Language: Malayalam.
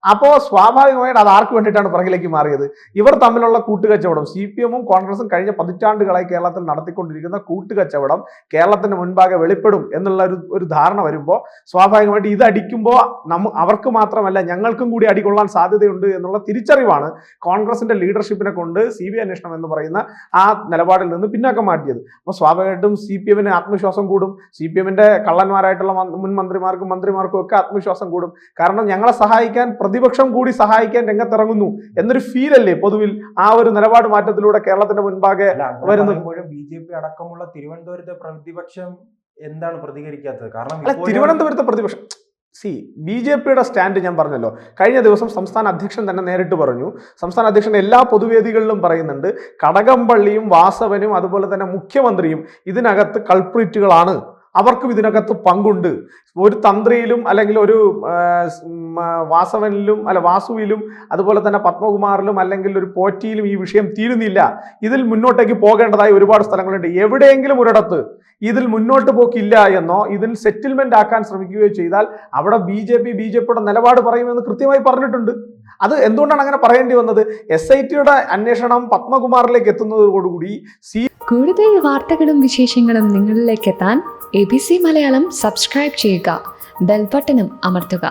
അപ്പോൾ സ്വാഭാവികമായിട്ട് അത് ആർക്ക് വേണ്ടിയിട്ടാണ് പുറകിലേക്ക് മാറിയത്? ഇവർ തമ്മിലുള്ള കൂട്ടുകച്ചവടം, CPM-ഉം കോൺഗ്രസും കഴിഞ്ഞ പതിറ്റാണ്ടുകളായി കേരളത്തിൽ നടത്തിക്കൊണ്ടിരിക്കുന്ന കൂട്ടുകച്ചവടം കേരളത്തിന് മുൻപാകെ വെളിപ്പെടും എന്നുള്ള ഒരു ധാരണ വരുമ്പോൾ സ്വാഭാവികമായിട്ട് ഇത് അടിക്കുമ്പോൾ അവർക്ക് മാത്രമല്ല ഞങ്ങൾക്കും കൂടി അടികൊള്ളാൻ സാധ്യതയുണ്ട് എന്നുള്ള തിരിച്ചറിവാണ് കോൺഗ്രസിന്റെ ലീഡർഷിപ്പിനെ കൊണ്ട് CBI അന്വേഷണം എന്ന് പറയുന്ന ആ നിലപാടിൽ നിന്ന് പിന്നോക്കം മാറ്റിയത്. അപ്പോൾ സ്വാഭാവികമായിട്ടും CPM-ന് ആത്മവിശ്വാസം കൂടും, CPM-ന്റെ കള്ളന്മാരായിട്ടുള്ള മുൻ മന്ത്രിമാർക്കും ഒക്കെ ആത്മവിശ്വാസം കൂടും. കാരണം ഞങ്ങളെ സഹായിക്കാൻ പ്രതിപക്ഷം കൂടി സഹായിക്കാൻ രംഗത്തിറങ്ങുന്നു എന്നൊരു ഫീൽ അല്ലേ പൊതുവിൽ ആ ഒരു നിലപാട് മാറ്റത്തിലൂടെ കേരളത്തിന്റെ മുൻപാകെ വരുന്നത്. BJP അടക്കമുള്ള തിരുവനന്തപുരത്തെ പ്രതിപക്ഷം എന്താണ് പ്രതികരിക്കാത്തത്? കാരണം തിരുവനന്തപുരത്തെ പ്രതിപക്ഷം BJP-യുടെ സ്റ്റാൻഡ് ഞാൻ പറഞ്ഞല്ലോ. കഴിഞ്ഞ ദിവസം സംസ്ഥാന അധ്യക്ഷൻ തന്നെ നേരിട്ട് പറഞ്ഞു. സംസ്ഥാന അധ്യക്ഷൻ എല്ലാ പൊതുവേദികളിലും പറയുന്നുണ്ട്, കടകംപള്ളിയും വാസവനും അതുപോലെ തന്നെ മുഖ്യമന്ത്രിയും ഇതിനകത്ത് കൾപ്രിറ്റുകളാണ്, അവർക്കും ഇതിനകത്ത് പങ്കുണ്ട്. ഒരു തന്ത്രിയിലും അല്ലെങ്കിൽ ഒരു വാസുവിലും അതുപോലെ തന്നെ പത്മകുമാറിലും അല്ലെങ്കിൽ ഒരു പോറ്റിയിലും ഈ വിഷയം തീരുന്നില്ല. ഇതിൽ മുന്നോട്ടേക്ക് പോകേണ്ടതായി ഒരുപാട് സ്ഥലങ്ങളുണ്ട്. എവിടെയെങ്കിലും ഒരിടത്ത് ഇതിൽ മുന്നോട്ട് പോക്കില്ല എന്നോ ഇതിൽ സെറ്റിൽമെന്റ് ആക്കാൻ ശ്രമിക്കുകയോ ചെയ്താൽ അവിടെ BJPയുടെ നിലപാട് പറയുമെന്ന് കൃത്യമായി പറഞ്ഞിട്ടുണ്ട്. അത് എന്തുകൊണ്ടാണ് അങ്ങനെ പറയേണ്ടി വന്നത്? SITയുടെ അന്വേഷണം പത്മകുമാറിലേക്ക് എത്തുന്നതോടുകൂടി കൂടുതൽ വാർത്തകളും വിശേഷങ്ങളും നിങ്ങളിലേക്ക് എത്താൻ ABC മലയാളം സബ്സ്ക്രൈബ് ചെയ്യുക, ബെൽ ബട്ടണും അമർത്തുക.